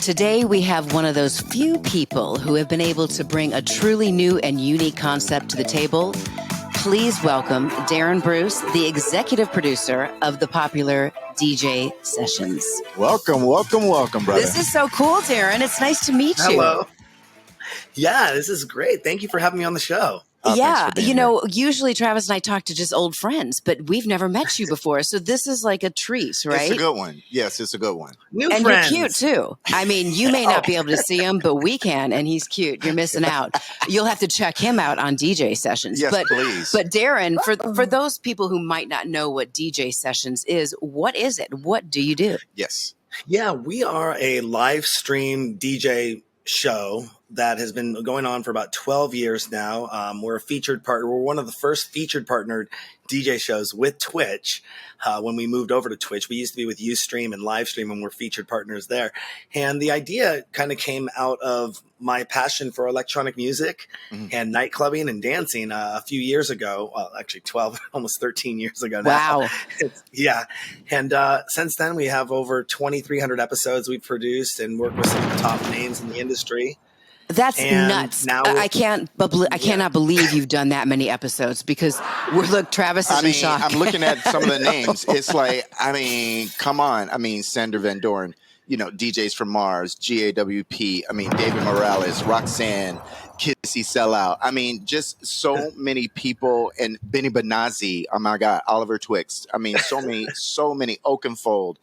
Today, we have one of those few people who have been able to bring a truly new and unique concept to the table. Please welcome Darran Bruce, the executive producer of the popular DJ Sessions. Welcome, brother. This is so cool, Darran. It's nice to meet you. Hello. Yeah, this is great. Thank you for having me on the show. Yeah, usually Travis and I talk to just old friends, but we've never met you before. So this is like a treat, right? It's a good one. Yes, it's a good one. New and friends. You're cute too. I mean, you may not be able to see him, but we can, and he's cute. You're missing out. You'll have to check him out on DJ Sessions. Yes, please. But Darran, for those people who might not know what DJ Sessions is, what is it? What do you do? Yes. Yeah, we are a live stream DJ show that has been going on for about 12 years now. We're a featured partner. We're one of the first featured partnered DJ shows with Twitch. When we moved over to Twitch, we used to be with Ustream and Livestream, and we're featured partners there. And the idea kind of came out of my passion for electronic music and nightclubbing and dancing a few years ago. Well, actually 12, almost 13 years ago now. Wow. Yeah. And since then, we have over 2,300 episodes we've produced and worked with some of the top names in the industry. That's nuts. Now I cannot believe you've done that many episodes because Travis is in shock. I'm looking at some of the names. It's like, come on. Sander Van Doren, DJs from Mars, GAWP. David Morales, Roxanne, Kissy Sellout. Just so many people, and Benny Benazzi. Oh my God, Oliver Twixt. So many Oakenfold.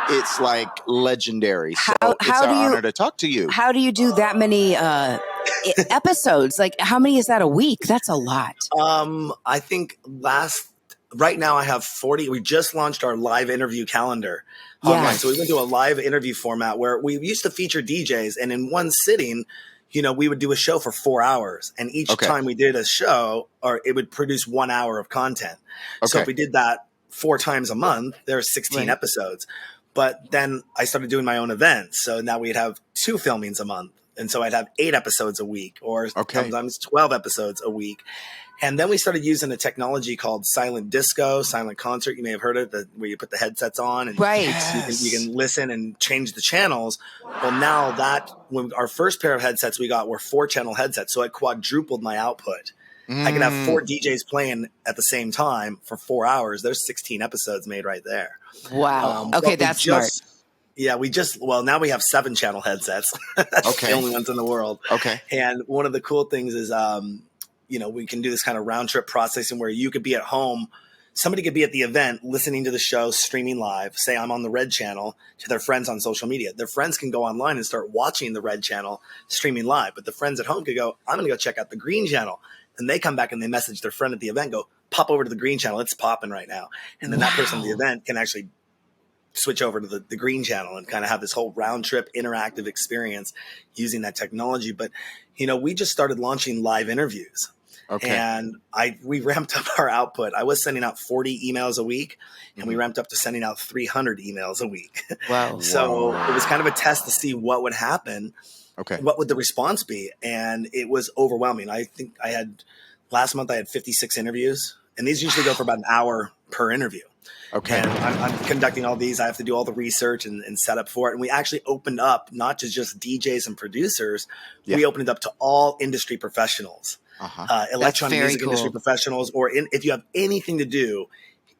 It's like legendary. So it's an honor to talk to you. How do you do that many episodes? Like, how many is that a week? That's a lot. I think right now I have 40. We just launched our live interview calendar online. So we went to a live interview format where we used to feature DJs, and in one sitting, we would do a show for 4 hours, and each time we did a show, it would produce 1 hour of content. So if we did that 4 times a month, there are 16 episodes. But then I started doing my own events. So now we'd have 2 filmings a month. And so I'd have 8 episodes a week, or sometimes 12 episodes a week. And then we started using a technology called silent disco, silent concert. You may have heard of it, where you put the headsets on and you can listen and change the channels. Well, now when our first pair of headsets we got were 4-channel headsets. So it quadrupled my output. I could have 4 DJs playing at the same time for 4 hours. There's 16 episodes made right there. Wow. That's smart. Yeah, now we have 7-channel headsets. That's the only ones in the world. Okay. And one of the cool things is, we can do this kind of round trip processing where you could be at home. Somebody could be at the event, listening to the show, streaming live. Say I'm on the Red channel to their friends on social media. Their friends can go online and start watching the Red channel streaming live. But the friends at home could go, I'm going to go check out the Green channel. And they come back and they message their friend at the event, go, pop over to the Green channel. It's popping right now. And then that person at the event can actually switch over to the Green channel and kind of have this whole round trip interactive experience using that technology. But, we just started launching live interviews. And we ramped up our output. I was sending out 40 emails a week, and we ramped up to sending out 300 emails a week. Wow. So it was kind of a test to see what would happen. What would the response be? And it was overwhelming. I think last month I had 56 interviews, and these usually go for about an hour per interview. And I'm conducting all these. I have to do all the research and set up for it. And we actually opened up not to just DJs and producers. We opened it up to all industry professionals, electronic music industry professionals, or if you have anything to do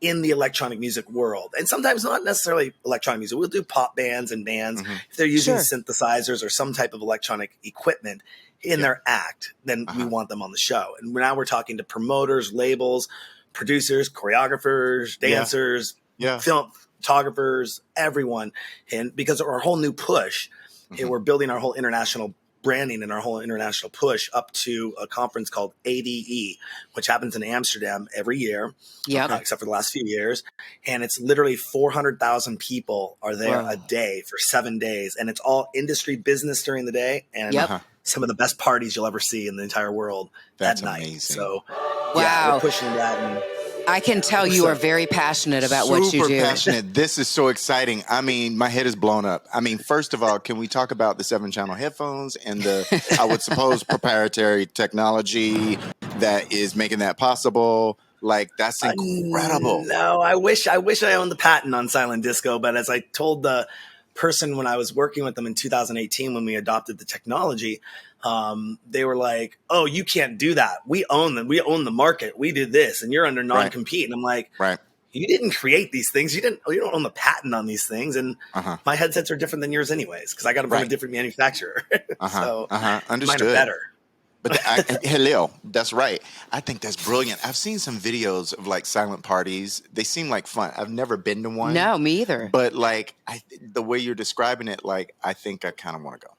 in the electronic music world. And sometimes not necessarily electronic music. We'll do pop bands and bands. If they're using synthesizers or some type of electronic equipment in their act, then we want them on the show. And now we're talking to promoters, labels, producers, choreographers, dancers, film photographers, everyone. And because of our whole new push, and we're building our whole international branding and our whole international push up to a conference called ADE, which happens in Amsterdam every year, except for the last few years. And it's literally 400,000 people are there a day for 7 days. And it's all industry business during the day. And some of the best parties you'll ever see in the entire world that night. Amazing. So we're pushing that. And I can tell you are very passionate about what you do. Super passionate. This is so exciting. My head is blown up. First of all, can we talk about the 7-channel headphones and the, I would suppose, proprietary technology that is making that possible? Like, that's incredible. No, I wish I owned the patent on silent disco, but as I told the person, when I was working with them in 2018, when we adopted the technology, they were like, "Oh, you can't do that. We own them. We own the market. We did this, and you're under non-compete." And I'm like, "You didn't create these things. You don't own the patent on these things. And my headsets are different than yours anyways, because I got them from a different manufacturer. So Understood. mine are better." But Lil, that's right. I think that's brilliant. I've seen some videos of like silent parties. They seem like fun. I've never been to one. No, me either. But like the way you're describing it, like I think I kind of want to go.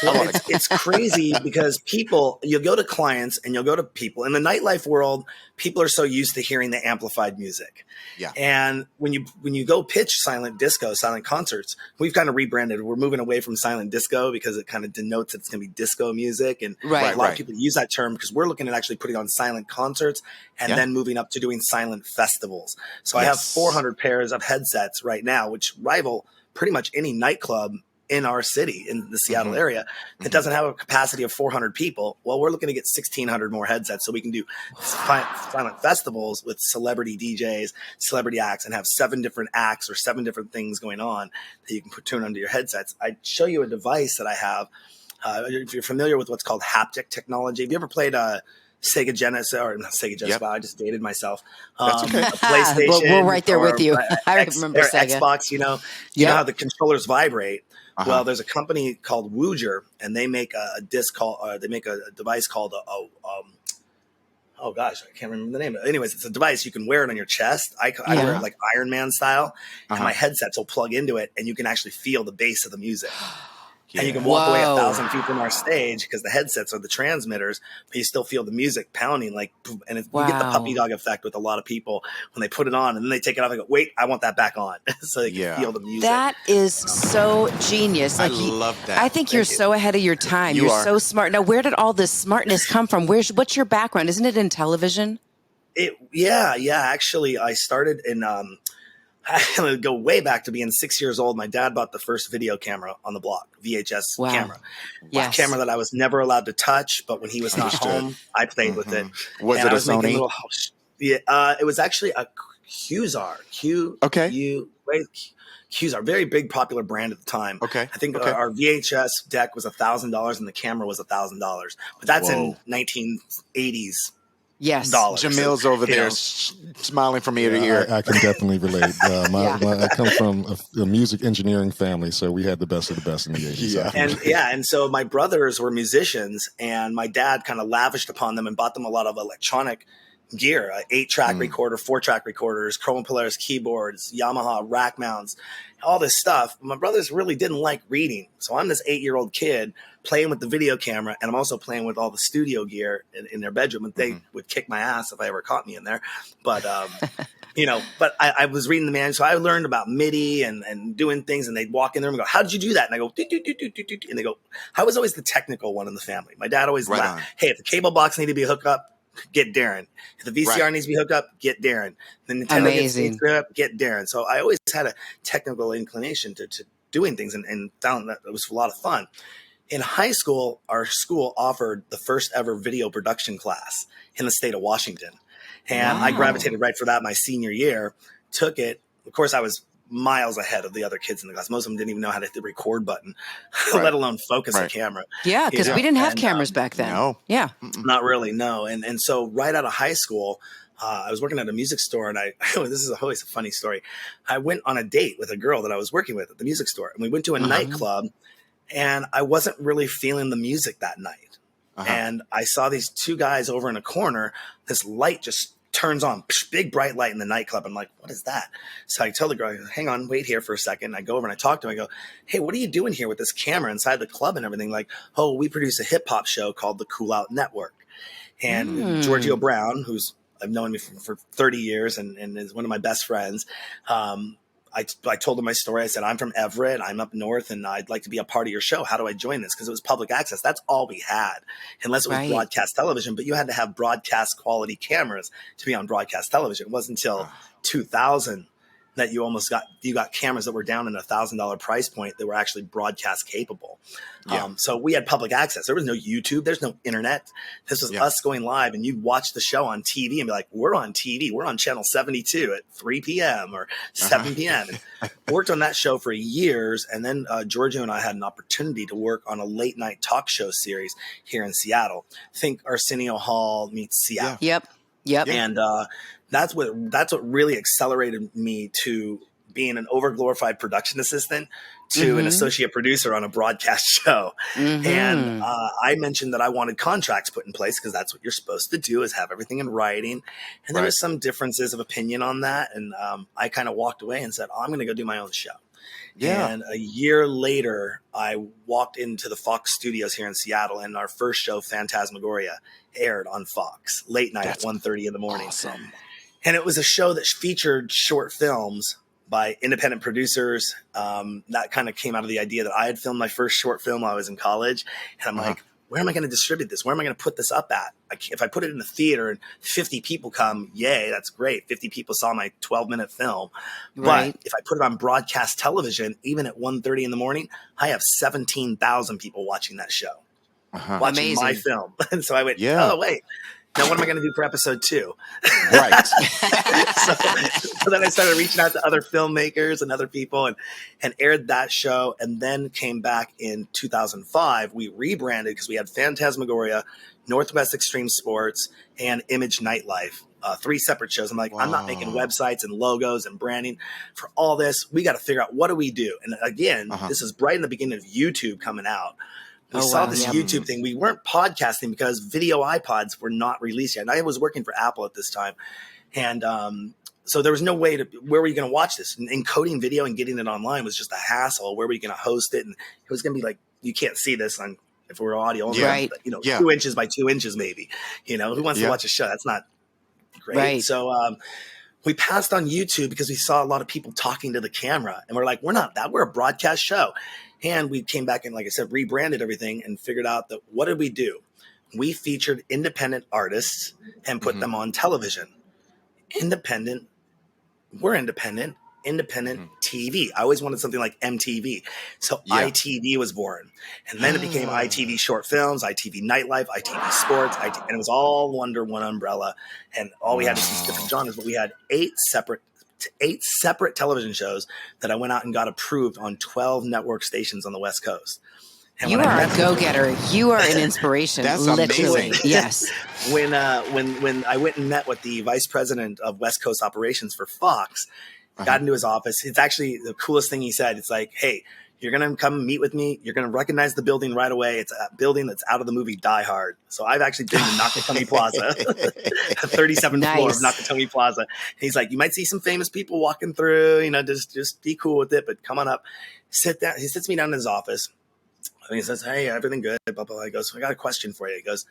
Well, it's crazy because you'll go to clients and you'll go to people in the nightlife world. People are so used to hearing the amplified music. Yeah. And when you go pitch silent disco, silent concerts, we've kind of rebranded. We're moving away from silent disco because it kind of denotes it's going to be disco music. And a lot of people use that term because we're looking at actually putting on silent concerts and then moving up to doing silent festivals. So I have 400 pairs of headsets right now, which rival pretty much any nightclub in our city, in the Seattle area, that doesn't have a capacity of 400 people. Well, we're looking to get 1,600 more headsets so we can do silent festivals with celebrity DJs, celebrity acts, and have 7 different acts or 7 different things going on that you can tune under your headsets. I'd show you a device that I have. If you're familiar with what's called haptic technology, have you ever played Sega Genesis, or not Sega Genesis, but I just dated myself. That's okay. A PlayStation. Well, we're right there with you. I remember Sega. Xbox, you know how the controllers vibrate. Well, there's a company called Wooger, and they make a device called oh gosh, I can't remember the name of it. Anyways, it's a device you can wear it on your chest. I wear it like Iron Man style, and my headsets will plug into it, and you can actually feel the bass of the music. And you can walk away 1,000 feet from our stage because the headsets are the transmitters, but you still feel the music pounding like, and you get the puppy dog effect with a lot of people when they put it on and then they take it off and go, wait, I want that back on. So they can feel the music. That is so genius. I love that. I think you're so ahead of your time. You're so smart. Now, where did all this smartness come from? What's your background? Isn't it in television? Yeah. Actually, I started in, I go way back to being 6 years old. My dad bought the first video camera on the block, VHS camera. A camera that I was never allowed to touch, but when he was not home, I played with it. Was it a Sony? It was actually a Qzar. Qzar, very big popular brand at the time. I think our VHS deck was $1,000 and the camera was $1,000. But that's in 1980s. Yes, Jamil's over there smiling from ear to ear. I can definitely relate. I come from a music engineering family, so we had the best of the best in the 80s. And so my brothers were musicians, and my dad kind of lavished upon them and bought them a lot of electronic gear, 8-track recorder, 4-track recorders, Chrome Polaris keyboards, Yamaha rack mounts, all this stuff. My brothers really didn't like reading. So I'm this 8-year-old kid playing with the video camera, and I'm also playing with all the studio gear in their bedroom. And they would kick my ass if I ever caught me in there. But, but I was reading the manual. So I learned about MIDI and doing things, and they'd walk in there and go, how did you do that? And I go, and they go, I was always the technical one in the family. My dad always laughed. Hey, if the cable box needed to be hooked up, get Darran. If the VCR needs to be hooked up, get Darran. The Nintendo gets hooked up, get Darran. So I always had a technical inclination to doing things and found that it was a lot of fun. In high school, our school offered the first ever video production class in the state of Washington. And I gravitated right for that my senior year, took it. Of course, I was miles ahead of the other kids in the class. Most of them didn't even know how to hit the record button, let alone focus a camera. Yeah, because we didn't have cameras back then. No. Yeah. Not really, no. And so right out of high school, I was working at a music store, and this is always a funny story. I went on a date with a girl that I was working with at the music store, and we went to a nightclub, and I wasn't really feeling the music that night. And I saw these 2 guys over in a corner. This light just turns on, big bright light in the nightclub. I'm like, what is that? So I tell the girl, hang on, wait here for a second. I go over and I talk to him. I go, hey, what are you doing here with this camera inside the club and everything? Like, oh, we produce a hip hop show called the Cool Out Network. And Giorgio Brown, who's I've known him for 30 years and is one of my best friends. I told him my story. I said, I'm from Everett. I'm up north, and I'd like to be a part of your show. How do I join this? Because it was public access. That's all we had, unless it was broadcast television. But you had to have broadcast quality cameras to be on broadcast television. It wasn't until 2000 that you got cameras that were down in $1,000 price point that were actually broadcast capable. So we had public access. There was no YouTube. There's no internet. This was us going live, and you'd watch the show on TV and be like, we're on TV. We're on channel 72 at 3 p.m. or 7 p.m. And worked on that show for years. And then Giorgio and I had an opportunity to work on a late night talk show series here in Seattle. Think Arsenio Hall meets Seattle. Yep. And that's what really accelerated me to being an overglorified production assistant to an associate producer on a broadcast show. And I mentioned that I wanted contracts put in place because that's what you're supposed to do, is have everything in writing. And there was some differences of opinion on that. And I kind of walked away and said, I'm going to go do my own show. And a year later, I walked into the Fox studios here in Seattle, and our first show, Phantasmagoria, aired on Fox late night at 1:30 in the morning. Awesome. And it was a show that featured short films by independent producers. That kind of came out of the idea that I had filmed my first short film while I was in college. And I'm like, where am I going to distribute this? Where am I going to put this up at? If I put it in the theater and 50 people come, yay, that's great. 50 people saw my 12-minute film. But if I put it on broadcast television, even at 1:30 in the morning, I have 17,000 people watching that show, watching my film. And so I went, oh, wait. Now, what am I going to do for episode 2? Right. so then I started reaching out to other filmmakers and other people and aired that show, and then came back in 2005. We rebranded because we had Phantasmagoria, Northwest Extreme Sports, and Image Nightlife. 3 separate shows. I'm like, I'm not making websites and logos and branding for all this. We got to figure out, what do we do? And again, this is right in the beginning of YouTube coming out. We saw this YouTube thing. We weren't podcasting because video iPods were not released yet. And I was working for Apple at this time. And so there was no way where were you going to watch this? And encoding video and getting it online was just a hassle. Where were you going to host it? And it was going to be like, you can't see this on, if we're audio only, 2 inches by 2 inches, maybe. Who wants to watch a show? That's not great. So we passed on YouTube because we saw a lot of people talking to the camera, and we're like, we're not that. We're a broadcast show. And we came back and, like I said, rebranded everything and figured out that, what did we do? We featured independent artists and put them on television. We're independent TV. I always wanted something like MTV. So ITV was born. And then it became ITV Short Films, ITV Nightlife, ITV Sports, and it was all under one umbrella. And all we had was these different genres, but we had 8 separate television shows that I went out and got approved on 12 network stations on the West Coast. And you are a go-getter. You are an inspiration. That's literally. amazing. Yes. When I went and met with the vice president of West Coast operations for Fox, got into his office. It's actually the coolest thing he said. It's like, hey, you're going to come meet with me. You're going to recognize the building right away. It's a building that's out of the movie Die Hard. So I've actually been to Nakatomi Plaza, 37th floor of Nakatomi Plaza. And he's like, you might see some famous people walking through, just be cool with it, but come on up, sit down. He sits me down in his office and he says, hey, everything good? Blah, blah, blah. He goes, I got a question for you. He goes,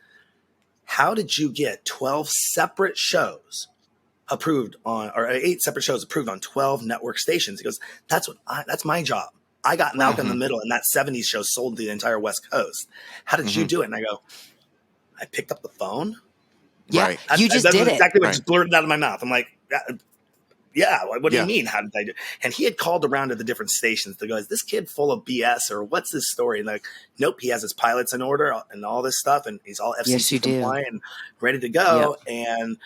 how did you get 12 separate shows approved on, or 8 separate shows approved on 12 network stations? He goes, that's my job. I got Malcolm in the Middle, and that 70s show sold the entire West Coast. How did you do it? And I go, I picked up the phone. Yeah, you just did it. Exactly what just blurted out of my mouth. I'm like, yeah, what do you mean? How did I do? And he had called around to the different stations to go, is this kid full of BS or what's this story? And like, nope, he has his pilots in order and all this stuff, and he's all FCC compliant and ready to go. Yep. And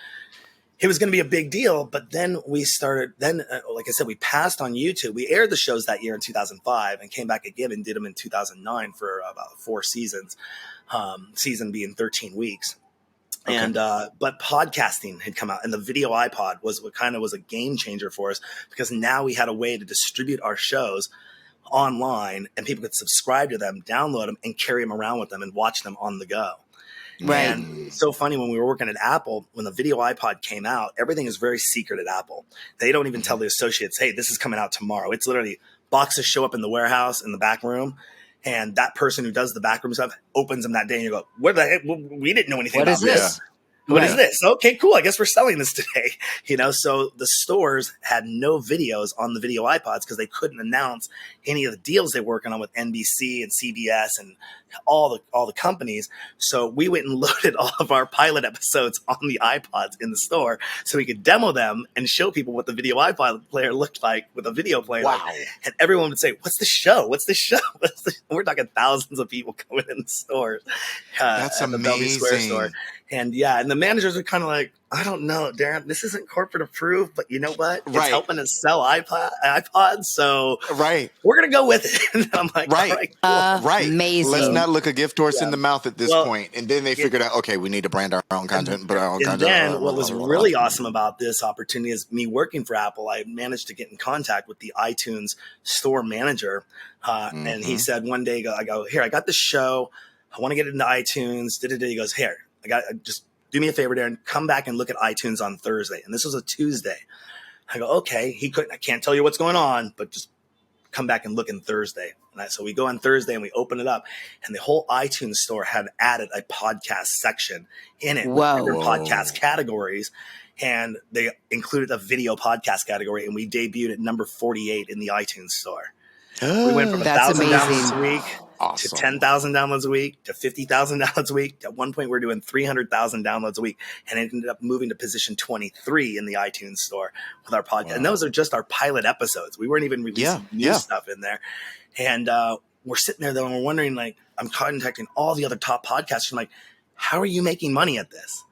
it was going to be a big deal, but then we started, like I said, we passed on YouTube. We aired the shows that year in 2005 and came back again and did them in 2009 for about 4 seasons, season being 13 weeks. Okay. And, but podcasting had come out, and the video iPod was what kind of was a game changer for us, because now we had a way to distribute our shows online and people could subscribe to them, download them, and carry them around with them and watch them on the go. Right. And so funny, when we were working at Apple, when the video iPod came out, everything is very secret at Apple. They don't even tell the associates, hey, this is coming out tomorrow. It's literally boxes show up in the warehouse in the back room, and that person who does the backroom stuff opens them that day, and you go, what the heck? We didn't know anything about this. What is this? Okay, cool. I guess we're selling this today. So the stores had no videos on the video iPods because they couldn't announce any of the deals they were working on with NBC and CBS and all the companies. So we went and loaded all of our pilot episodes on the iPods in the store so we could demo them and show people what the video iPod player looked like with a video player. Wow. And everyone would say, "What's the show? What's the show?" We're talking thousands of people coming in the stores. That's amazing. The Bellevue Square store. And the managers are kind of like, "I don't know, Darran, this isn't corporate approved, but you know what? It's helping us sell iPods, so we're going to go with it." And I'm like, right. Amazing. Let's not look a gift horse in the mouth at this point. And then they figured out, okay, we need to brand our own content. And then what was really awesome about this opportunity is me working for Apple, I managed to get in contact with the iTunes store manager. And he said one day, I go, "Here, I got this show. I want to get it into iTunes." He goes, "Here, just do me a favor, Darran, come back and look at iTunes on Thursday." And this was a Tuesday. I go, "Okay." I can't tell you what's going on, but just come back and look on Thursday. So we go on Thursday and we open it up, and the whole iTunes store had added a podcast section in it with different podcast categories. And they included a video podcast category, and we debuted at number 48 in the iTunes store. We went from 1,000 downloads a week to 10,000 downloads a week to 50,000 downloads a week. At one point, we were doing 300,000 downloads a week, and it ended up moving to position 23 in the iTunes store with our podcast. Wow. And those are just our pilot episodes. We weren't even releasing new stuff in there. And we're sitting there, though, and we're wondering, I'm contacting all the other top podcasters. I'm like, how are you making money at this?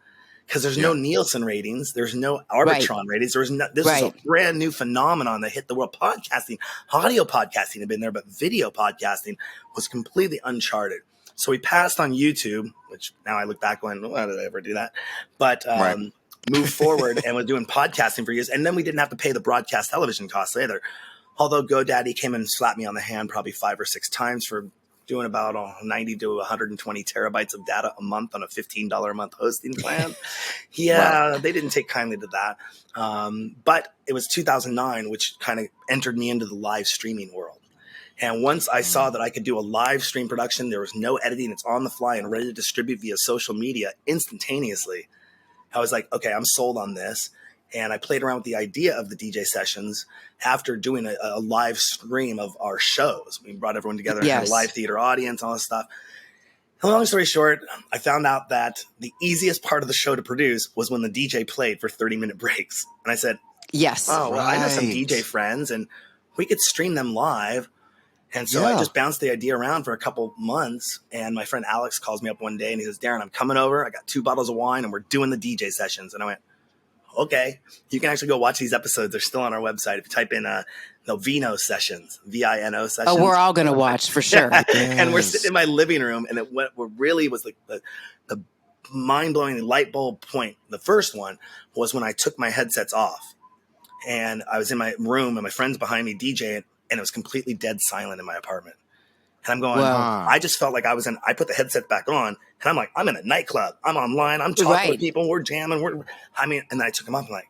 Because there's no Nielsen ratings, there's no Arbitron ratings. This is a brand new phenomenon that hit the world. Podcasting, audio podcasting had been there, but video podcasting was completely uncharted. So we passed on YouTube, which now I look back going, why did I ever do that? But moved forward and was doing podcasting for years. And then we didn't have to pay the broadcast television costs either. Although GoDaddy came and slapped me on the hand probably 5 or 6 times for doing about 90 to 120 terabytes of data a month on a $15 a month hosting plan. They didn't take kindly to that. But it was 2009, which kind of entered me into the live streaming world. And once I saw that I could do a live stream production, there was no editing, it's on the fly and ready to distribute via social media instantaneously. I was like, okay, I'm sold on this. And I played around with the idea of the DJ sessions after doing a live stream of our shows. We brought everyone together and had a live theater audience, all this stuff. And long story short, I found out that the easiest part of the show to produce was when the DJ played for 30-minute breaks. And I said, yes. Oh, well, I know some DJ friends, and we could stream them live. And so I just bounced the idea around for a couple months. And my friend Alex calls me up one day and he says, "Darran, I'm coming over. I got 2 bottles of wine and we're doing the DJ sessions." And I went, okay, you can actually go watch these episodes. They're still on our website. If you type in the Vino sessions, VINO sessions. Oh, we're all going to watch for sure. And we're sitting in my living room, and what really was the mind-blowing light bulb point. The first one was when I took my headsets off, and I was in my room, and my friend's behind me DJing, and it was completely dead silent in my apartment. And I'm going, I just felt like I put the headset back on, and I'm like, I'm in a nightclub. I'm online. I'm talking to people. We're jamming. And then I took them off. I'm like,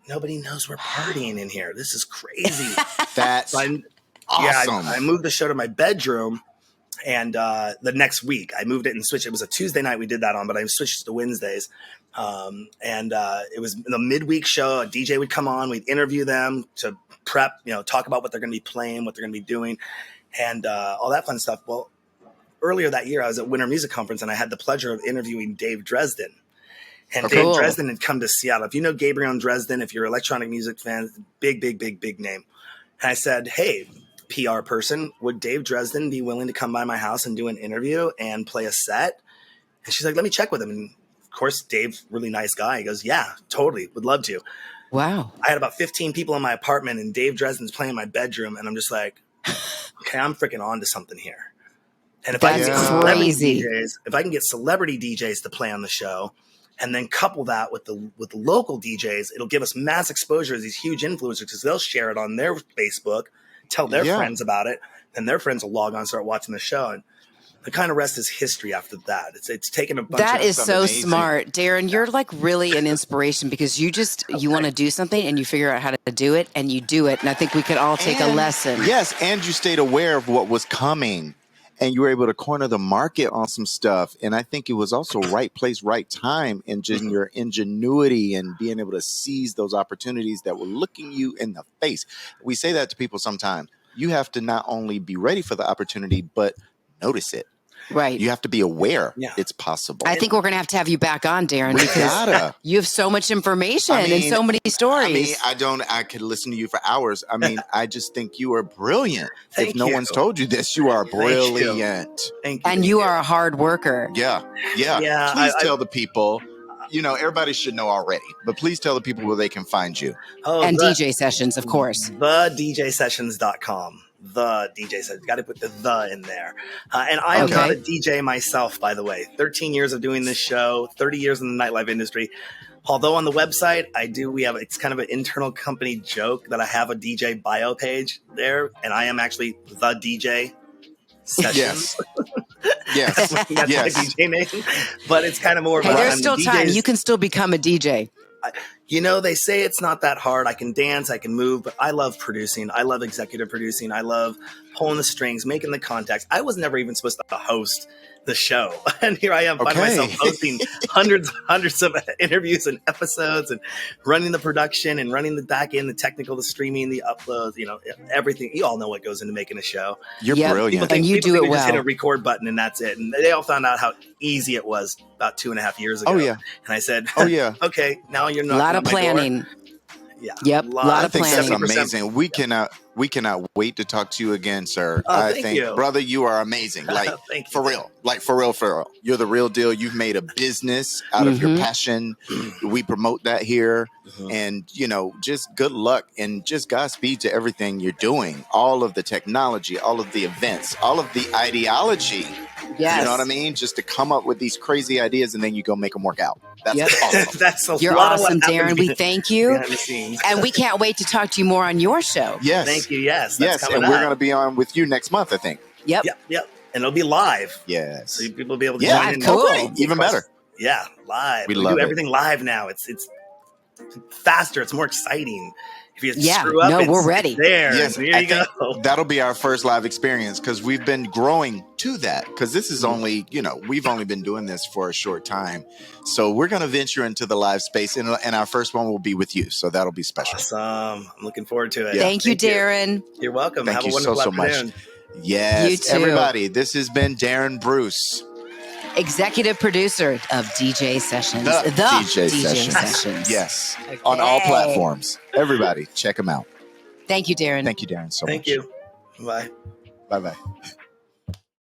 nobody knows we're partying in here. This is crazy. That's awesome. I moved the show to my bedroom, and the next week I moved it and switched. It was a Tuesday night we did that on, but I switched it to Wednesdays. It was the midweek show. A DJ would come on. We'd interview them to prep, talk about what they're going to be playing, what they're going to be doing. And all that fun stuff. Well, earlier that year, I was at Winter Music Conference, and I had the pleasure of interviewing Dave Dresden. And Dave Dresden had come to Seattle. If you know Gabriel Dresden, if you're electronic music fan, big name. And I said, hey, PR person, would Dave Dresden be willing to come by my house and do an interview and play a set? And she's like, let me check with him. And of course, Dave's a really nice guy. He goes, yeah, totally, would love to. Wow. I had about 15 people in my apartment, and Dave Dresden's playing in my bedroom, and I'm just like, okay, I'm freaking on to something here. And if I can get celebrity DJs to play on the show, and then couple that with the local DJs, it'll give us mass exposure as these huge influencers, because they'll share it on their Facebook, tell their friends about it, and their friends will log on and start watching the show. And the kind of rest is history after that. It's taken a bunch of... That is so smart. Darran, you're like really an inspiration, because you want to do something and you figure out how to do it, and you do it. And I think we could all take a lesson. Yes, and you stayed aware of what was coming. and you were able to corner the market on some stuff. And I think it was also right place, right time, and just your ingenuity and being able to seize those opportunities that were looking you in the face. We say that to people sometimes. You have to not only be ready for the opportunity, but notice it. Right. You have to be aware it's possible. I think we're going to have you back on, Darran, We because gotta. you have so much information and so many stories. I could listen to you for hours. I just think you are brilliant. If no you. one's told you this, you are brilliant. Thank you. And you are a hard worker. Yeah. Please tell the people. Everybody should know already, but please tell the people where they can find you. And DJ Sessions, of course. TheDJSessions.com. The DJ Sessions. Got to put the in there. And I am not a DJ myself, by the way. 13 years of doing this show, 30 years in the nightlife industry. Although on the website, it's kind of an internal company joke that I have a DJ bio page there, and I am actually the DJ Sessions. Yes. That's my DJ name. But it's kind of more about there's still time. You can still become a DJ. They say it's not that hard. I can dance, I can move, but I love producing. I love executive producing. I love pulling the strings, making the contacts. I was never even supposed to host the show. And here I am, find myself hosting hundreds of interviews and episodes and running the production and running the back end, the technical, the streaming, the uploads, everything. You all know what goes into making a show. You're brilliant. And you do it well. Just hit a record button and that's it. And they all found out how easy it was about 2.5 years ago. Oh, yeah. And I said, okay, now you're not. A lot of planning. Yeah. Yep. A lot of planning. That's amazing. We cannot wait to talk to you again, sir. I think, brother, you are amazing. Like for real. Like for real. You're the real deal. You've made a business out of your passion. We promote that here. And, just good luck and just Godspeed to everything you're doing. All of the technology, all of the events, all of the ideology. Yes. You know what I mean? Just to come up with these crazy ideas and then you go make them work out. That's awesome. You're awesome, Darran. We thank you. The and we can't wait to talk to you more on your show. Yes. Thank you. Yes. And we're going to be on with you next month, I think. Yep. And it'll be live. Yes. So people will be able to join in. Cool. Even better. Yeah, live. We do everything live now. It's faster. It's more exciting. If you screw up, we're ready. There. Yes, there you go. That'll be our first live experience because we've been growing to that. Because this is only, we've only been doing this for a short time. So we're going to venture into the live space, and our first one will be with you. So that'll be special. Awesome. I'm looking forward to it. Yeah. Thank you, Darran. You're welcome. Thank Have you a wonderful so afternoon. much. Yes, you too. Everybody. This has been Darran Bruce, executive producer of DJ Sessions. The DJ Sessions. Yes, on all platforms. Everybody, check them out. Thank you, Darran. Thank you, Darran, so much. Thank you. Bye. Bye-bye.